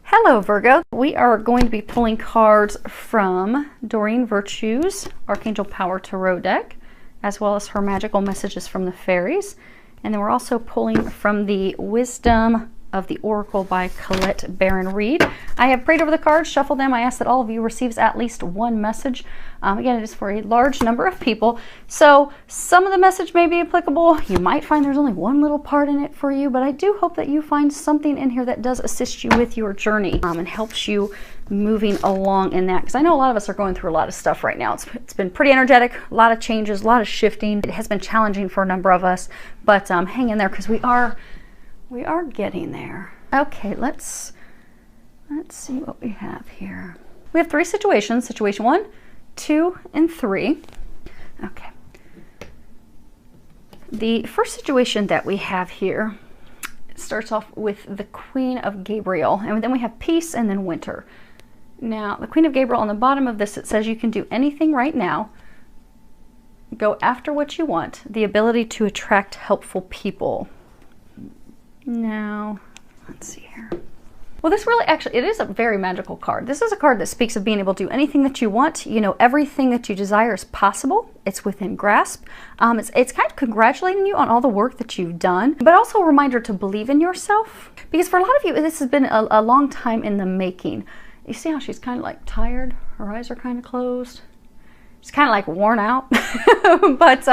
Hello Virgo, we are going to be pulling cards from Doreen Virtue's Archangel Power Tarot deck, as well as her magical messages from the fairies. And then we're also pulling from the Wisdom of the Oracle by Colette Baron Reed. I have prayed over the cards, shuffled them. I ask that all of you receives at least one message. Again, it is for a large number of people, so some of the message may be applicable. You might find there's only one little part in it for you, but I do hope that you find something in here that does assist you with your journey and helps you moving along in that, because I know a lot of us are going through a lot of stuff right now. It's been pretty energetic, a lot of changes, a lot of shifting. It has been challenging for a number of us, but hang in there, because we are getting there. Okay, let's see what we have here. We have three situations: situation 1, 2, and 3. Okay. The first situation that we have here starts off with the Queen of Gabriel, and then we have peace and then winter. Now, the Queen of Gabriel, on the bottom of this, it says you can do anything right now. Go after what you want. The ability to attract helpful people. Now, let's see here. Well, this really actually, it is a very magical card. This is a card that speaks of being able to do anything that you want. You know, everything that you desire is possible. It's within grasp. It's kind of congratulating you on all the work that you've done, but also a reminder to believe in yourself. Because for a lot of you, this has been a long time in the making. You see how she's kind of like tired? Her eyes are kind of closed. She's kind of like worn out. But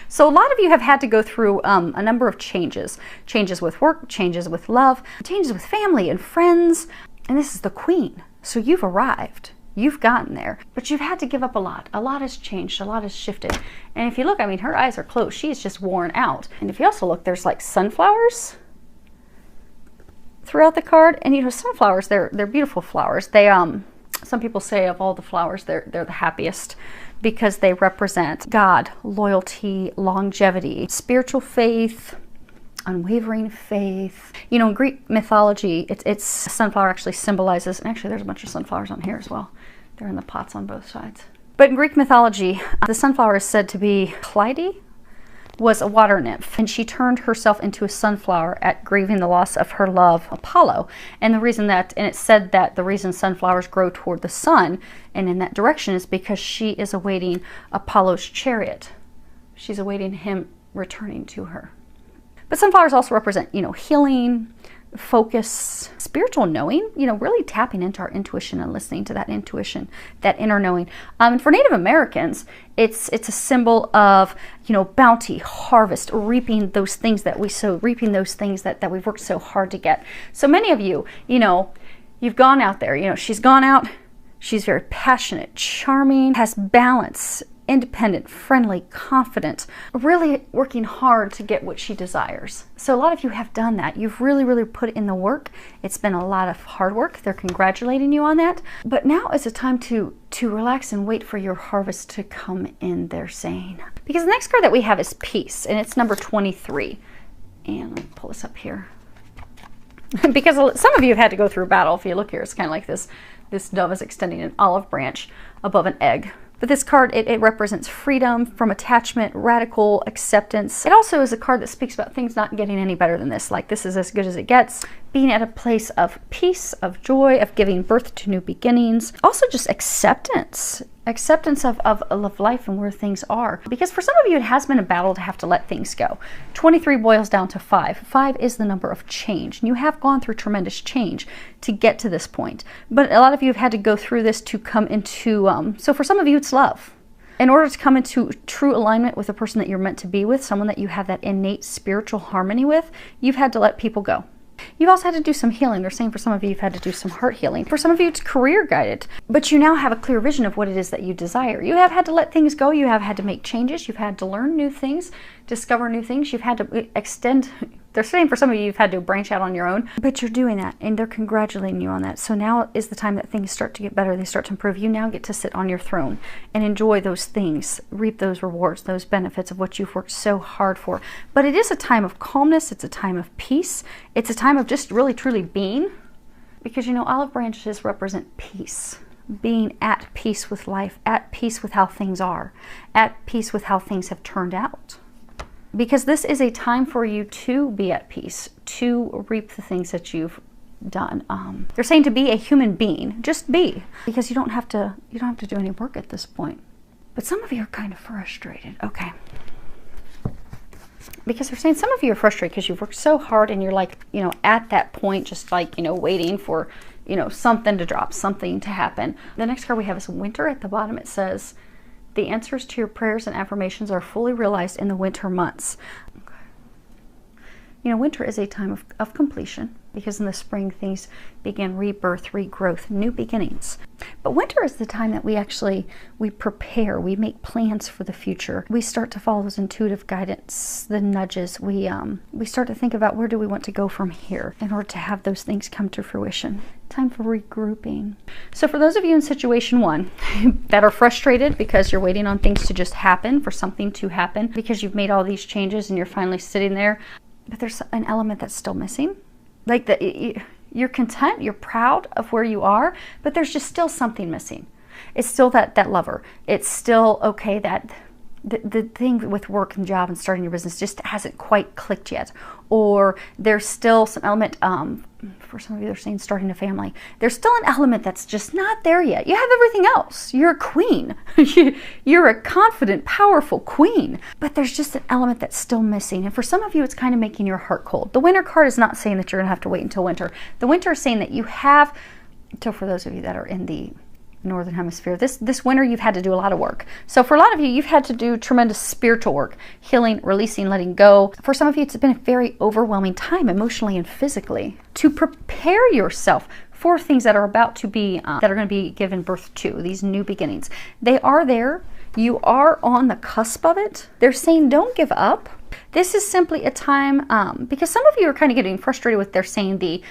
so a lot of you have had to go through a number of changes. Changes with work, changes with love, changes with family and friends. And this is the Queen. So you've arrived. You've gotten there. But you've had to give up a lot. A lot has changed. A lot has shifted. And if you look, I mean, her eyes are closed. She's just worn out. And if you also look, there's like sunflowers throughout the card. And you know, sunflowers, they're beautiful flowers. They some people say of all the flowers, they're the happiest, because they represent God, loyalty, longevity, spiritual faith, unwavering faith. You know, in Greek mythology, it's sunflower actually symbolizes, and actually there's a bunch of sunflowers on here as well. They're in the pots on both sides. But in Greek mythology, the sunflower is said to be Clyde, was a water nymph, and she turned herself into a sunflower at grieving the loss of her love, Apollo. And the reason that, and it's said that the reason sunflowers grow toward the sun and in that direction is because she is awaiting Apollo's chariot. She's awaiting him returning to her. But sunflowers also represent, you know, healing, focus, spiritual knowing, you know, really tapping into our intuition and listening to that intuition, that inner knowing. And for Native Americans, it's a symbol of, you know, bounty, harvest, reaping those things that we sow, reaping those things that we've worked so hard to get. So many of you, you know, you've gone out there, you know, she's gone out, she's very passionate, charming, has balance, independent, friendly, confident, really working hard to get what she desires. So a lot of you have done that. You've really put in the work. It's been a lot of hard work. They're congratulating you on that. But now is a time to relax and wait for your harvest to come in, they're saying. Because the next card that we have is Peace, and it's number 23. And let me pull this up here. Because some of you have had to go through a battle. If you look here, it's kind of like this dove is extending an olive branch above an egg. But this card, it represents freedom from attachment, radical acceptance. It also is a card that speaks about things not getting any better than this. Like, this is as good as it gets. Being at a place of peace, of joy, of giving birth to new beginnings. Also just acceptance. Acceptance of life and where things are. Because for some of you, it has been a battle to have to let things go. 23 boils down to 5. 5 is the number of change. And you have gone through tremendous change to get to this point. But a lot of you have had to go through this to come into, so for some of you, it's love. In order to come into true alignment with the person that you're meant to be with, someone that you have that innate spiritual harmony with, you've had to let people go. You've also had to do some healing. They're saying for some of you, you've had to do some heart healing. For some of you, it's career guided. But you now have a clear vision of what it is that you desire. You have had to let things go. You have had to make changes. You've had to learn new things, discover new things. You've had to extend. They're saying for some of you, you've had to branch out on your own. But you're doing that, and they're congratulating you on that. So now is the time that things start to get better. They start to improve. You now get to sit on your throne and enjoy those things, reap those rewards, those benefits of what you've worked so hard for. But it is a time of calmness. It's a time of peace. It's a time of just really, truly being. Because, you know, olive branches represent peace. Being at peace with life, at peace with how things are, at peace with how things have turned out. Because this is a time for you to be at peace, to reap the things that you've done. They're saying to be a human being, just be, because you don't have to do any work at this point. But some of you are kind of frustrated. Okay. Because they're saying some of you are frustrated because you've worked so hard and you're like, you know, at that point, just like, you know, waiting for, you know, something to drop, something to happen. The next card we have is winter. At the bottom it says, the answers to your prayers and affirmations are fully realized in the winter months. Okay. You know, winter is a time of completion, because in the spring things begin rebirth, regrowth, new beginnings. But winter is the time that we prepare, we make plans for the future. We start to follow those intuitive guidance, the nudges. We start to think about where do we want to go from here in order to have those things come to fruition. Time for regrouping. So for those of you in situation 1 that are frustrated because you're waiting on things to just happen, for something to happen, because you've made all these changes and you're finally sitting there, but there's an element that's still missing. Like you're content, you're proud of where you are, but there's just still something missing. It's still that lover. It's still okay that the thing with work and job and starting your business just hasn't quite clicked yet. Or there's still some element, for some of you they're saying starting a family. There's still an element that's just not there yet. You have everything else. You're a queen. You're a confident, powerful queen. But there's just an element that's still missing. And for some of you, it's kind of making your heart cold. The winter card is not saying that you're going to have to wait until winter. The winter is saying that you have, so for those of you that are in the Northern Hemisphere, this winter you've had to do a lot of work. So for a lot of you, you've had to do tremendous spiritual work, healing, releasing, letting go. For some of you, it's been a very overwhelming time emotionally and physically to prepare yourself for things that are about to be, that are going to be given birth to, these new beginnings. They are there. You are on the cusp of it. They're saying don't give up. This is simply a time, because some of you are kind of getting frustrated with, they're saying the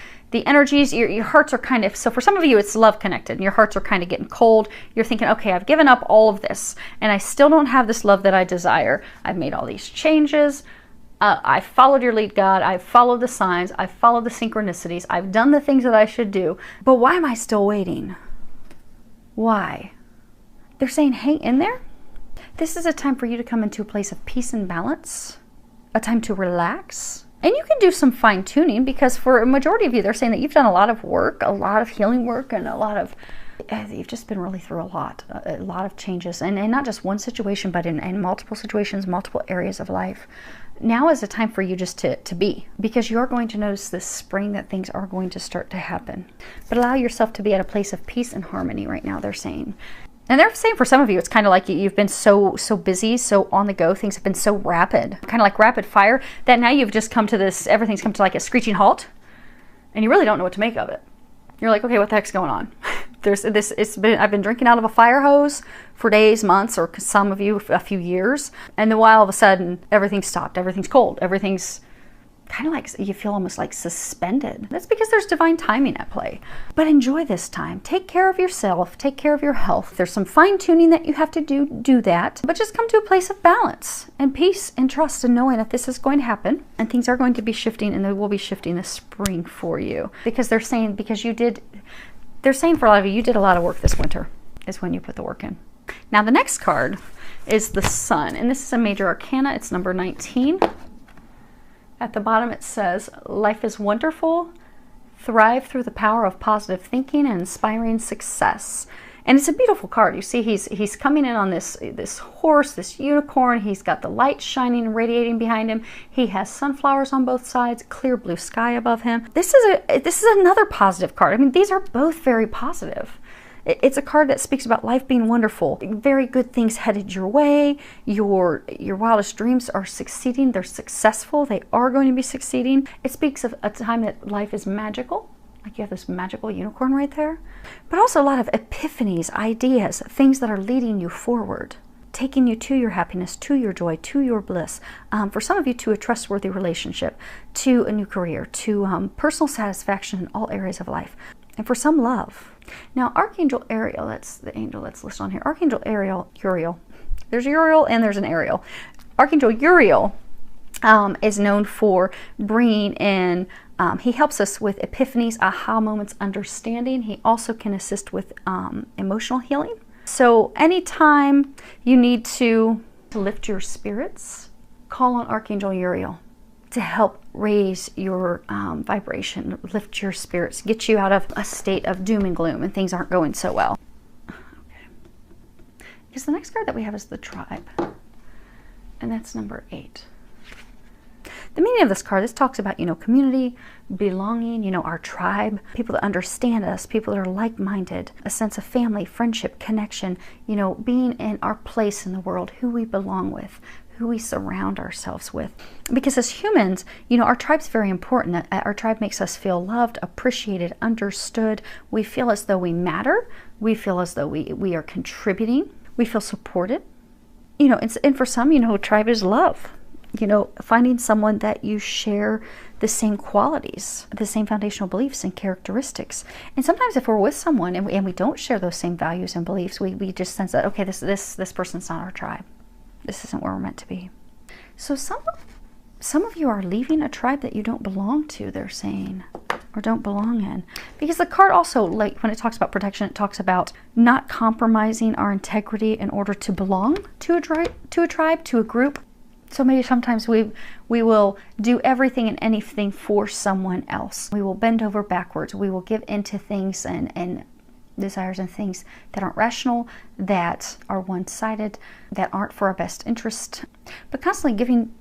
energies, your hearts are kind of, so for some of you it's love connected and your hearts are kind of getting cold. You're thinking, okay, I've given up all of this and I still don't have this love that I desire. I've made all these changes. I followed your lead, God. I've followed the signs. I've followed the synchronicities. I've done the things that I should do. But why am I still waiting? Why? They're saying hang in there. This is a time for you to come into a place of peace and balance, a time to relax. And you can do some fine tuning, because for a majority of you, they're saying that you've done a lot of work, a lot of healing work, and a lot of, you've just been really through a lot of changes, and not just one situation, but in multiple situations, multiple areas of life. Now is a time for you just to be, because you're going to notice this spring that things are going to start to happen. But allow yourself to be at a place of peace and harmony right now, they're saying. And they're saying for some of you, it's kind of like you've been so busy, so on the go, things have been so rapid, kind of like rapid fire, that now you've just come to this, everything's come to like a screeching halt, and you really don't know what to make of it. You're like, okay, what the heck's going on? I've been drinking out of a fire hose for days, months, or some of you a few years, and then all of a sudden, everything's stopped, everything's cold, everything's kind of like you feel almost like suspended. That's because there's divine timing at play. But enjoy this time. Take care of yourself. Take care of your health. There's some fine tuning that you have to do that. But just come to a place of balance and peace and trust, and knowing that this is going to happen and things are going to be shifting, and they will be shifting this spring for you. Because they're saying, they're saying for a lot of you, you did a lot of work this winter, is when you put the work in. Now the next card is the Sun, and this is a major arcana. It's number 19. At the bottom it says, life is wonderful, thrive through the power of positive thinking and inspiring success. And it's a beautiful card. You see he's coming in on this horse, this unicorn. He's got the light shining and radiating behind him. He has sunflowers on both sides, clear blue sky above him. This is another positive card. I mean, these are both very positive. It's a card that speaks about life being wonderful. Very good things headed your way. Your wildest dreams are succeeding. They're successful. They are going to be succeeding. It speaks of a time that life is magical. Like you have this magical unicorn right there. But also a lot of epiphanies, ideas, things that are leading you forward, taking you to your happiness, to your joy, to your bliss. For some of you, to a trustworthy relationship, to a new career, to personal satisfaction in all areas of life. And for some, love. Now, Archangel Ariel, that's the angel that's listed on here. Archangel Uriel. There's Uriel and there's an Ariel. Archangel Uriel is known for bringing in, he helps us with epiphanies, aha moments, understanding. He also can assist with emotional healing. So anytime you need to lift your spirits, call on Archangel Uriel. to help raise your vibration, lift your spirits, get you out of a state of doom and gloom and things aren't going so well. Okay. Because the next card that we have is the tribe, and that's number 8. The meaning of this card, this talks about, community, belonging, our tribe, people that understand us, people that are like-minded, a sense of family, friendship, connection, being in our place in the world, who we belong with, who we surround ourselves with. Because as humans, our tribe's very important. Our tribe makes us feel loved, appreciated, understood. We feel as though we matter. We feel as though we are contributing. We feel supported. And for some, tribe is love. Finding someone that you share the same qualities, the same foundational beliefs and characteristics. And sometimes if we're with someone and we don't share those same values and beliefs, we just sense that, okay, this person's not our tribe. This isn't where we're meant to be. So some of you are leaving a tribe that you don't belong to, they're saying, or don't belong in. Because the card also, like when it talks about protection, it talks about not compromising our integrity in order to belong to a tribe, to a group. So maybe sometimes we will do everything and anything for someone else. We will bend over backwards. We will give into things and desires and things that aren't rational, that are one-sided, that aren't for our best interest, but constantly giving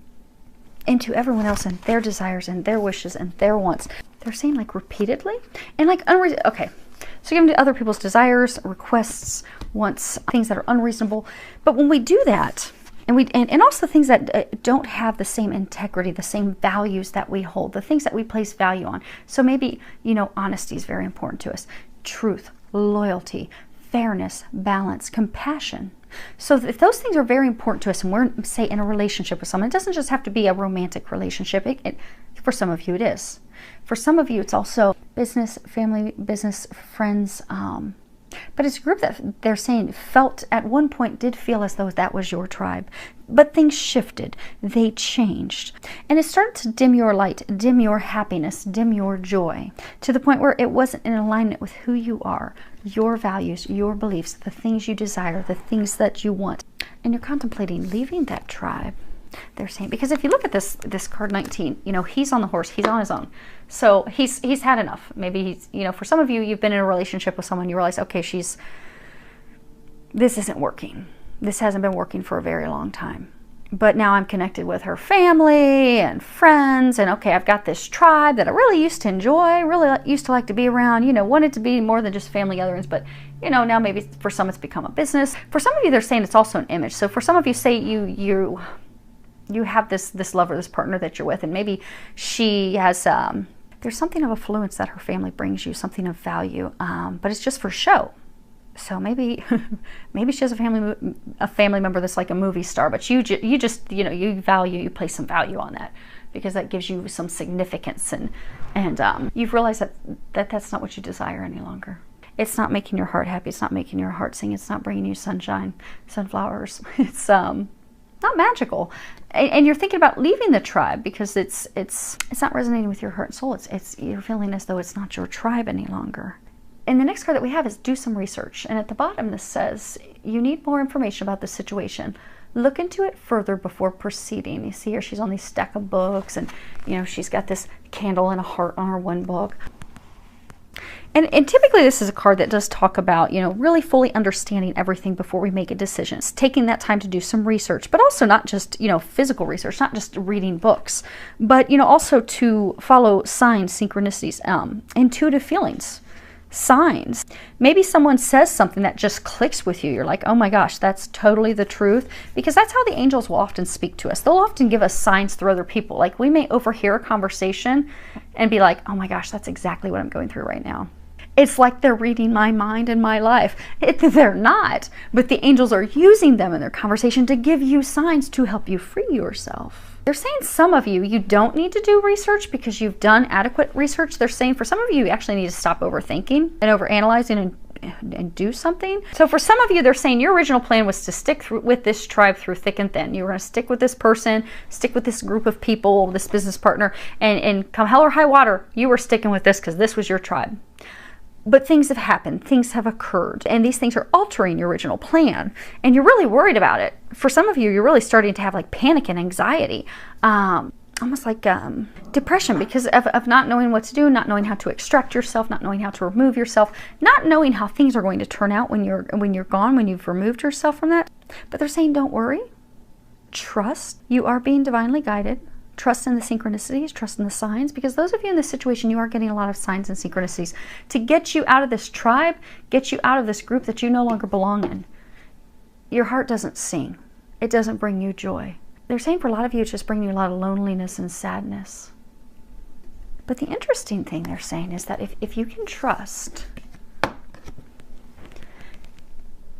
into everyone else and their desires and their wishes and their wants. They're saying like repeatedly and like okay. So giving to other people's desires, requests, wants, things that are unreasonable. But when we do that, and also things that don't have the same integrity, the same values that we hold, the things that we place value on. So maybe, honesty is very important to us. Truth, loyalty, fairness, balance, compassion. So if those things are very important to us and we're, say, in a relationship with someone, it doesn't just have to be a romantic relationship. For some of you, it is. For some of you, it's also business, family, business, friends, but it's a group that they're saying felt at one point did feel as though that was your tribe. But things shifted. They changed. And it started to dim your light, dim your happiness, dim your joy, to the point where it wasn't in alignment with who you are, your values, your beliefs, the things you desire, the things that you want. And you're contemplating leaving that tribe. They're saying, because if you look at this card 19, he's on the horse, he's on his own. So he's had enough. Maybe he's, for some of you, you've been in a relationship with someone, you realize, okay, this isn't working. This hasn't been working for a very long time. But now I'm connected with her family and friends, and okay, I've got this tribe that I really used to enjoy, really used to like to be around, wanted to be more than just family gatherings, but now maybe for some it's become a business. For some of you, they're saying it's also an image. So for some of you, say you have this lover, this partner that you're with, and maybe she has, there's something of affluence that her family brings you, something of value, but it's just for show. So maybe she has a family member that's like a movie star, but you just you place some value on that because that gives you some significance, and you've realized that's not what you desire any longer. It's not making your heart happy. It's not making your heart sing. It's not bringing you sunshine, sunflowers. It's not magical, and you're thinking about leaving the tribe because it's not resonating with your heart and soul. You're feeling as though it's not your tribe any longer. And the next card that we have is do some research. And at the bottom this says, you need more information about the situation. Look into it further before proceeding. You see here, she's on these stack of books, and she's got this candle and a heart on her one book. And typically this is a card that does talk about, really fully understanding everything before we make a decision. It's taking that time to do some research, but also not just, physical research, not just reading books, but, also to follow signs, synchronicities, intuitive feelings, signs. Maybe someone says something that just clicks with you. You're like, oh my gosh, that's totally the truth. Because that's how the angels will often speak to us. They'll often give us signs through other people. Like we may overhear a conversation and be like, oh my gosh, that's exactly what I'm going through right now. It's like they're reading my mind and my life. They're not, but the angels are using them in their conversation to give you signs to help you free yourself. They're saying some of you don't need to do research because you've done adequate research. They're saying for some of you actually need to stop overthinking and overanalyzing and do something. So for some of you, they're saying your original plan was to stick with this tribe through thick and thin. You were going to stick with this person, stick with this group of people, this business partner, and come hell or high water, you were sticking with this because this was your tribe. But things have happened, things have occurred, and these things are altering your original plan, and you're really worried about it. For some of you, you're really starting to have like panic and anxiety. almost like depression, because of not knowing what to do, not knowing how to extract yourself, not knowing how to remove yourself, not knowing how things are going to turn out when you're gone, when you've removed yourself from that. But they're saying, don't worry. Trust. You are being divinely guided. Trust in the synchronicities, trust in the signs, because those of you in this situation, you are getting a lot of signs and synchronicities to get you out of this tribe, get you out of this group that you no longer belong in. Your heart doesn't sing. It doesn't bring you joy. They're saying for a lot of you, it's just bringing you a lot of loneliness and sadness. But the interesting thing they're saying is that if you can trust,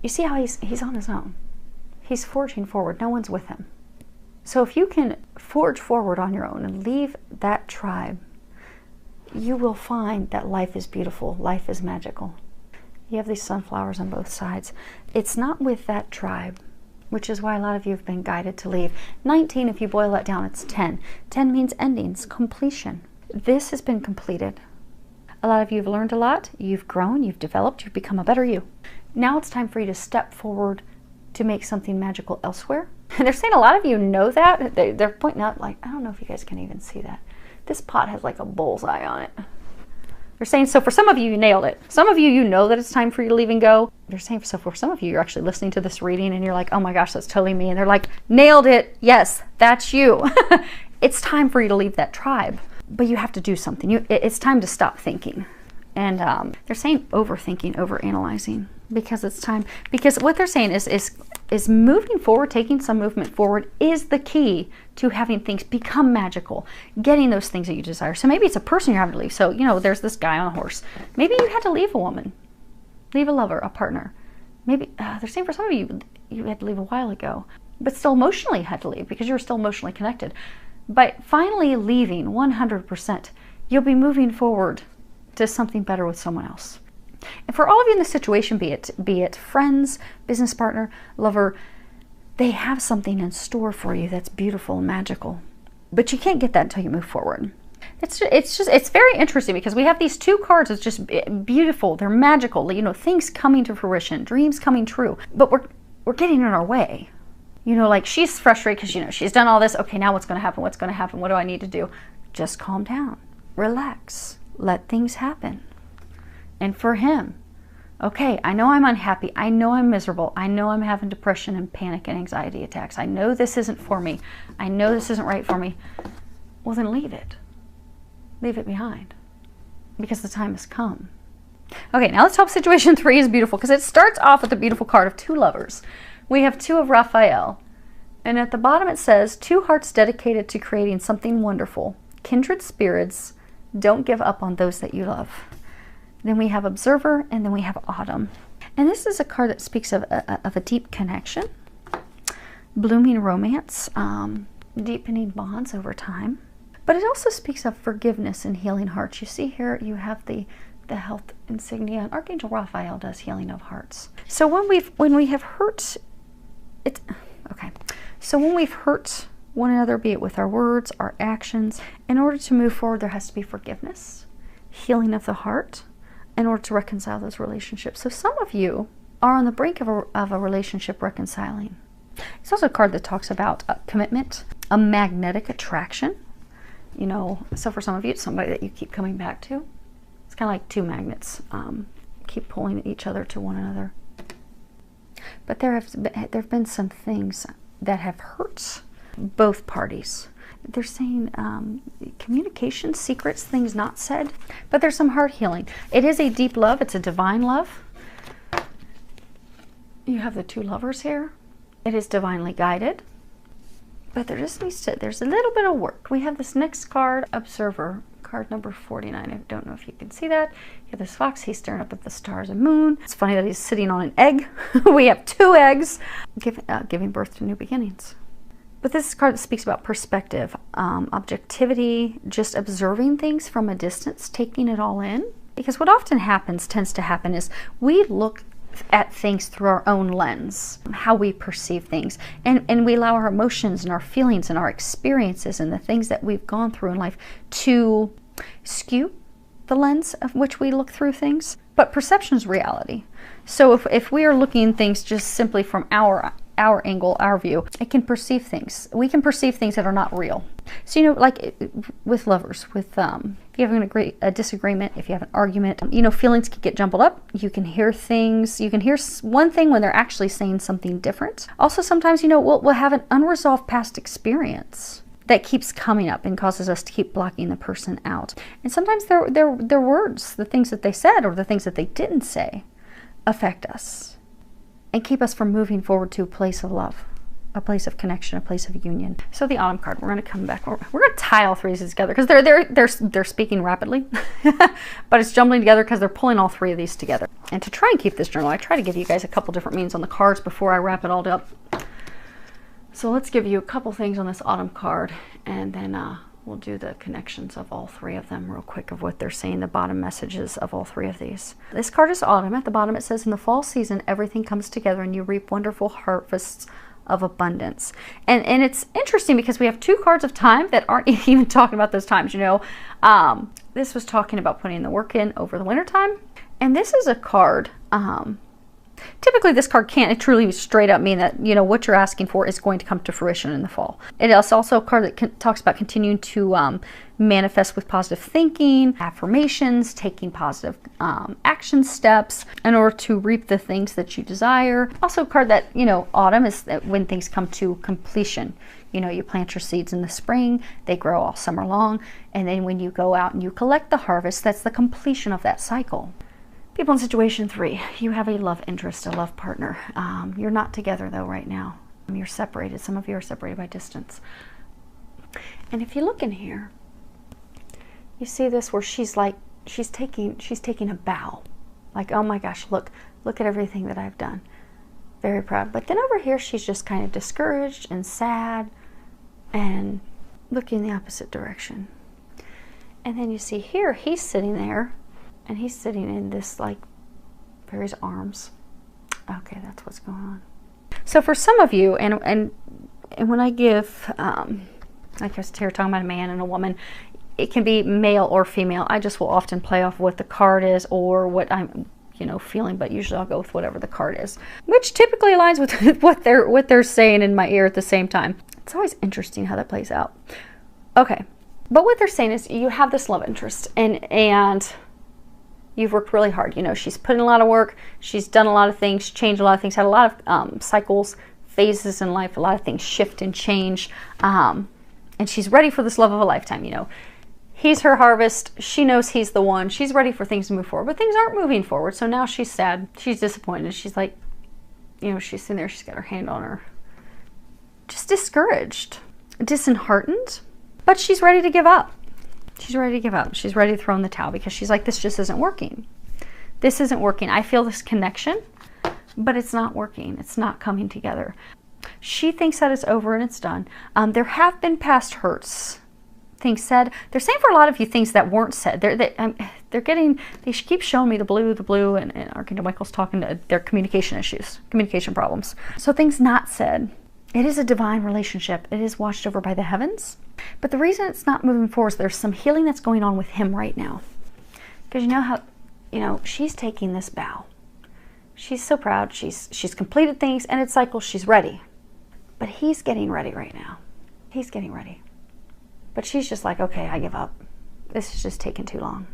you see how he's on his own. He's forging forward. No one's with him. So if you can forge forward on your own and leave that tribe, you will find that life is beautiful. Life is magical. You have these sunflowers on both sides. It's not with that tribe, which is why a lot of you have been guided to leave. 19, if you boil that down, it's 10. 10 means endings, completion. This has been completed. A lot of you have learned a lot. You've grown, you've developed, you've become a better you. Now it's time for you to step forward to make something magical elsewhere. And they're saying a lot of you know that. They're pointing out, like, I don't know if you guys can even see that. This pot has like a bullseye on it. They're saying, so for some of you, you nailed it. Some of you, you know that it's time for you to leave and go. They're saying, so for some of you, you're actually listening to this reading and you're like, oh my gosh, that's totally me. And they're like, nailed it. Yes, that's you. It's time for you to leave that tribe. But you have to do something. It's time to stop thinking. And they're saying overthinking, overanalyzing, because it's time. Because what they're saying is moving forward, taking some movement forward is the key to having things become magical, getting those things that you desire. So maybe it's a person you're having to leave. So, you know, there's this guy on a horse. Maybe you had to leave a woman, leave a lover, a partner. Maybe they're saying for some of you, you had to leave a while ago, but still emotionally had to leave because you were still emotionally connected. By finally leaving 100%, you'll be moving forward to something better with someone else. And for all of you in this situation, be it friends, business partner, lover, they have something in store for you that's beautiful and magical. But you can't get that until you move forward. It's very interesting because we have these two cards. It's just beautiful. They're magical. You know, things coming to fruition, dreams coming true. But we're getting in our way. You know, like she's frustrated because, you know, she's done all this. Okay, now what's going to happen? What's going to happen? What do I need to do? Just calm down. Relax. Let things happen. And for him, okay, I know I'm unhappy. I know I'm miserable. I know I'm having depression and panic and anxiety attacks. I know this isn't for me. I know this isn't right for me. Well, then leave it. Leave it behind. Because the time has come. Okay, now let's hope situation 3 is beautiful, because it starts off with a beautiful card of 2 lovers. We have 2 of Raphael. And at the bottom it says, 2 hearts dedicated to creating something wonderful. Kindred spirits, don't give up on those that you love. Then we have Observer, and then we have Autumn. And this is a card that speaks of a deep connection, blooming romance, deepening bonds over time. But it also speaks of forgiveness and healing hearts. You see here, you have the health insignia, and Archangel Raphael does healing of hearts. So when we have hurt, So when we've hurt one another, be it with our words, our actions, in order to move forward, there has to be forgiveness, healing of the heart, in order to reconcile those relationships. So some of you are on the brink of a relationship reconciling. It's also a card that talks about commitment, a magnetic attraction. You know, so for some of you, it's somebody that you keep coming back to. It's kind of like 2 magnets, keep pulling each other to one another. But there have been some things that have hurt both parties. They're saying communication, secrets, things not said, but there's some heart healing. It is a deep love. It's a divine love. You have the 2 lovers here. It is divinely guided, but there just needs to, there's a little bit of work. We have this next card, Observer, card number 49. I don't know if you can see that. You have this fox. He's staring up at the stars and moon. It's funny that he's sitting on an egg. We have 2 eggs, giving birth to new beginnings. But this card that speaks about perspective, objectivity, just observing things from a distance, taking it all in. Because what often tends to happen is we look at things through our own lens, how we perceive things. And we allow our emotions and our feelings and our experiences and the things that we've gone through in life to skew the lens of which we look through things. But perception is reality. So if we are looking at things just simply from our our angle, our view. It can perceive things. We can perceive things that are not real. So, you know, like with lovers, if you're having a disagreement, if you have an argument, you know, feelings can get jumbled up. You can hear things. You can hear one thing when they're actually saying something different. Also, sometimes, you know, we'll have an unresolved past experience that keeps coming up and causes us to keep blocking the person out. And sometimes their words, the things that they said or the things that they didn't say, affect us and keep us from moving forward to a place of love, a place of connection, a place of union. So the autumn card, we're going to come back. We're going to tie all three of these together because they're speaking rapidly, but it's jumbling together because they're pulling all three of these together. And to try and keep this journal, I try to give you guys a couple different meanings on the cards before I wrap it all up. So let's give you a couple things on this autumn card, and then we'll do the connections of all three of them real quick of what they're saying, the bottom messages of all three of these. This card is autumn. At the bottom it says, in the fall season, everything comes together and you reap wonderful harvests of abundance. And it's interesting because we have two cards of time that aren't even talking about those times, you know. This was talking about putting the work in over the winter time. And this is a card, typically this card can't truly straight up mean that, you know, what you're asking for is going to come to fruition in the fall. It is also a card that talks about continuing to manifest with positive thinking, affirmations, taking positive action steps in order to reap the things that you desire. Also a card that, you know, autumn is when things come to completion. You know, you plant your seeds in the spring, they grow all summer long, and then when you go out and you collect the harvest, that's the completion of that cycle. People in situation 3, you have a love interest, a love partner. You're not together though right now. You're separated. Some of you are separated by distance. And if you look in here, you see this where she's taking a bow. Like, oh my gosh, look at everything that I've done. Very proud. But then over here, she's just kind of discouraged and sad and looking the opposite direction. And then you see here, he's sitting there. And he's sitting in this, like, for his arms. Okay, that's what's going on. So for some of you, and when I give, like I was here talking about a man and a woman, it can be male or female. I just will often play off what the card is or what I'm, you know, feeling, but usually I'll go with whatever the card is, which typically aligns with what they're saying in my ear at the same time. It's always interesting how that plays out. Okay, but what they're saying is you have this love interest, and you've worked really hard. You know, she's put in a lot of work. She's done a lot of things, changed a lot of things, had a lot of cycles, phases in life, a lot of things shift and change. And she's ready for this love of a lifetime, you know. He's her harvest. She knows he's the one. She's ready for things to move forward, but things aren't moving forward. So now she's sad. She's disappointed. She's like, you know, she's sitting there. She's got her hand on her. Just discouraged, disheartened, but she's ready to give up. She's ready to give up. She's ready to throw in the towel because she's like, this just isn't working. This isn't working. I feel this connection, but it's not working. It's not coming together. She thinks that it's over and it's done. There have been past hurts, things said. They're saying for a lot of you things that weren't said. They keep showing me the blue, and Archangel Michael's talking to their communication issues, communication problems. So things not said. It is a divine relationship. It is watched over by the heavens. But the reason it's not moving forward is there's some healing that's going on with him right now. Because you know how, you know, she's taking this bow. She's so proud. She's completed things, and it's cycles. She's ready. But he's getting ready right now. He's getting ready. But she's just like, okay, I give up. This is just taking too long.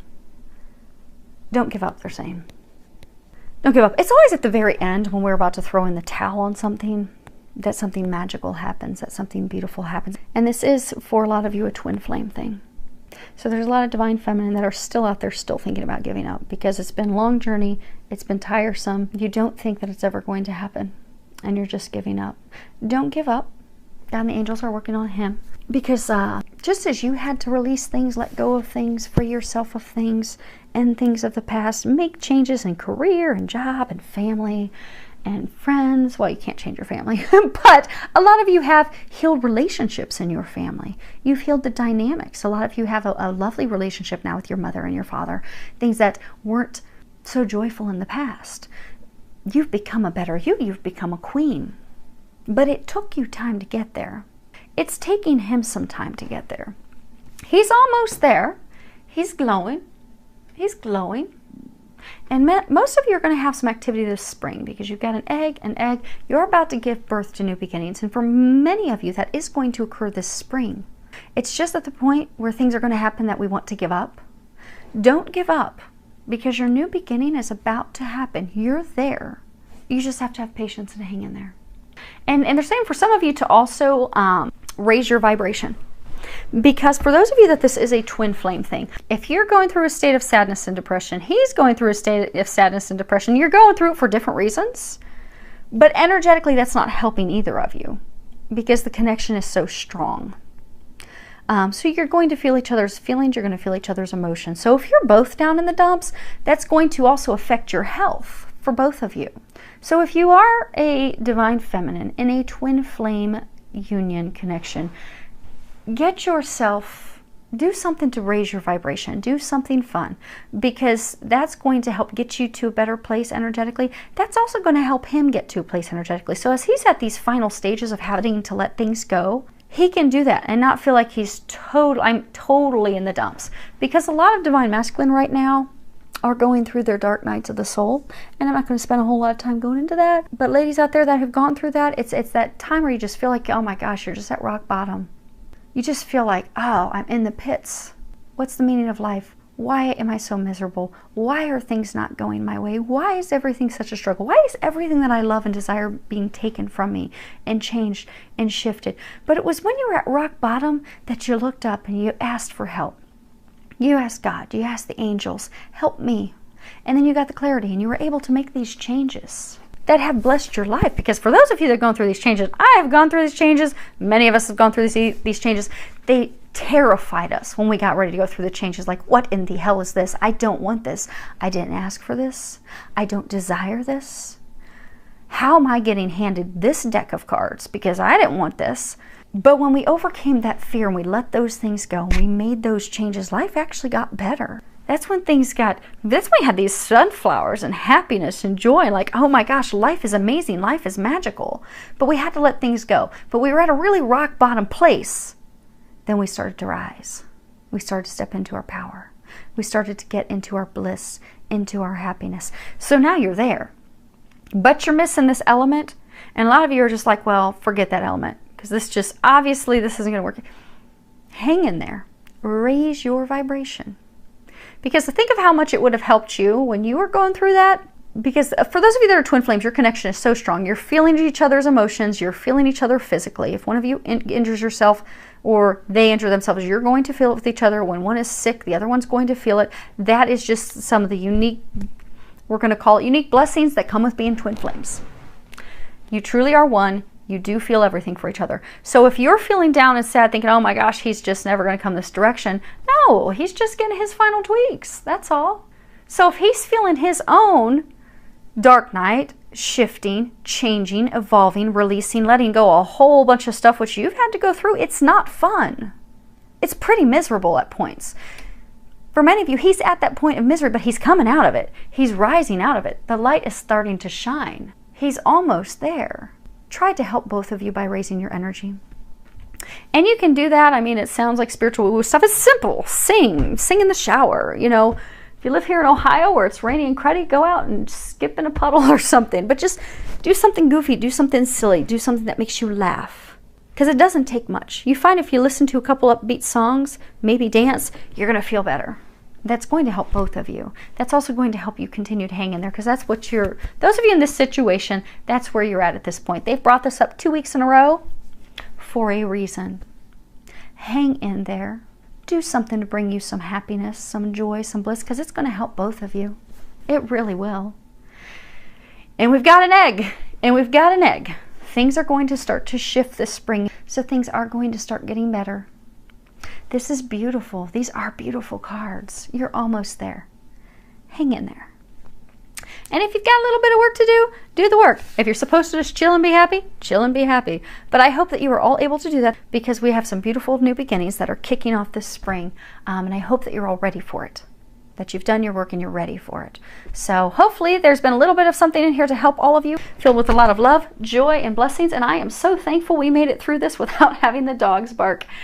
Don't give up, they're saying. Don't give up. It's always at the very end when we're about to throw in the towel on something, that something magical happens, that something beautiful happens. And this is, for a lot of you, a twin flame thing. So there's a lot of divine feminine that are still out there, still thinking about giving up, because it's been a long journey, it's been tiresome. You don't think that it's ever going to happen, and you're just giving up. Don't give up. God and the angels are working on him. Because just as you had to release things, let go of things, free yourself of things, and things of the past, make changes in career and job and family and friends. Well, you can't change your family, but a lot of you have healed relationships in your family. You've healed the dynamics. A lot of you have a lovely relationship now with your mother and your father, things that weren't so joyful in the past. You've become a better you. You've become a queen. But it took you time to get there. It's taking him some time to get there. He's almost there. He's glowing. He's glowing. And most of you are going to have some activity this spring because you've got an egg. You're about to give birth to new beginnings. And for many of you, that is going to occur this spring. It's just at the point where things are going to happen that we want to give up. Don't give up because your new beginning is about to happen. You're there. You just have to have patience and hang in there. And they're saying for some of you to also raise your vibration. Because for those of you that this is a twin flame thing, if you're going through a state of sadness and depression, he's going through a state of sadness and depression. You're going through it for different reasons. But energetically, that's not helping either of you because the connection is so strong. So you're going to feel each other's feelings. You're going to feel each other's emotions. So if you're both down in the dumps, that's going to also affect your health for both of you. So if you are a divine feminine in a twin flame union connection, get yourself, do something to raise your vibration. Do something fun because that's going to help get you to a better place energetically. That's also going to help him get to a place energetically. So as he's at these final stages of having to let things go, he can do that and not feel like he's I'm totally in the dumps. Because a lot of divine masculine right now are going through their dark nights of the soul. And I'm not going to spend a whole lot of time going into that. But ladies out there that have gone through that, it's that time where you just feel like, oh my gosh, you're just at rock bottom. You just feel like, oh, I'm in the pits. What's the meaning of life? Why am I so miserable? Why are things not going my way? Why is everything such a struggle? Why is everything that I love and desire being taken from me and changed and shifted? But it was when you were at rock bottom that you looked up and you asked for help. You asked God, you asked the angels, help me. And then you got the clarity and you were able to make these changes that have blessed your life. Because for those of you that are going through these changes, I have gone through these changes. Many of us have gone through these changes. They terrified us when we got ready to go through the changes. Like, what in the hell is this? I don't want this. I didn't ask for this. I don't desire this. How am I getting handed this deck of cards? Because I didn't want this. But when we overcame that fear and we let those things go and we made those changes, life actually got better. That's when that's when we had these sunflowers and happiness and joy and like, oh my gosh, life is amazing. Life is magical. But we had to let things go. But we were at a really rock bottom place. Then we started to rise. We started to step into our power. We started to get into our bliss, into our happiness. So now you're there. But you're missing this element. And a lot of you are just like, well, forget that element. Because obviously this isn't going to work. Hang in there. Raise your vibration. Because think of how much it would have helped you when you were going through that. Because for those of you that are twin flames, your connection is so strong. You're feeling each other's emotions. You're feeling each other physically. If one of you injures yourself or they injure themselves, you're going to feel it with each other. When one is sick, the other one's going to feel it. That is just some of the unique, we're going to call it unique blessings that come with being twin flames. You truly are one. You do feel everything for each other. So if you're feeling down and sad, thinking, oh my gosh, he's just never going to come this direction. No, he's just getting his final tweaks. That's all. So if he's feeling his own dark night, shifting, changing, evolving, releasing, letting go a whole bunch of stuff which you've had to go through, it's not fun. It's pretty miserable at points. For many of you, he's at that point of misery, but he's coming out of it. He's rising out of it. The light is starting to shine. He's almost there. Try to help both of you by raising your energy. And you can do that. I mean, it sounds like spiritual woo-woo stuff. It's simple. Sing in the shower. You know, if you live here in Ohio where it's rainy and cruddy, go out and skip in a puddle or something. But just do something goofy. Do something silly. Do something that makes you laugh. Because it doesn't take much. You find if you listen to a couple upbeat songs, maybe dance, you're going to feel better. That's going to help both of you. That's also going to help you continue to hang in there because that's what those of you in this situation, that's where you're at this point. They've brought this up 2 weeks in a row for a reason. Hang in there. Do something to bring you some happiness, some joy, some bliss because it's going to help both of you. It really will. And we've got an egg. And we've got an egg. Things are going to start to shift this spring. So things are going to start getting better. This is beautiful. These are beautiful cards. You're almost there. Hang in there. And if you've got a little bit of work to do, do the work. If you're supposed to just chill and be happy, chill and be happy. But I hope that you are all able to do that because we have some beautiful new beginnings that are kicking off this spring. And I hope that you're all ready for it. That you've done your work and you're ready for it. So hopefully there's been a little bit of something in here to help all of you, filled with a lot of love, joy, and blessings. And I am so thankful we made it through this without having the dogs bark.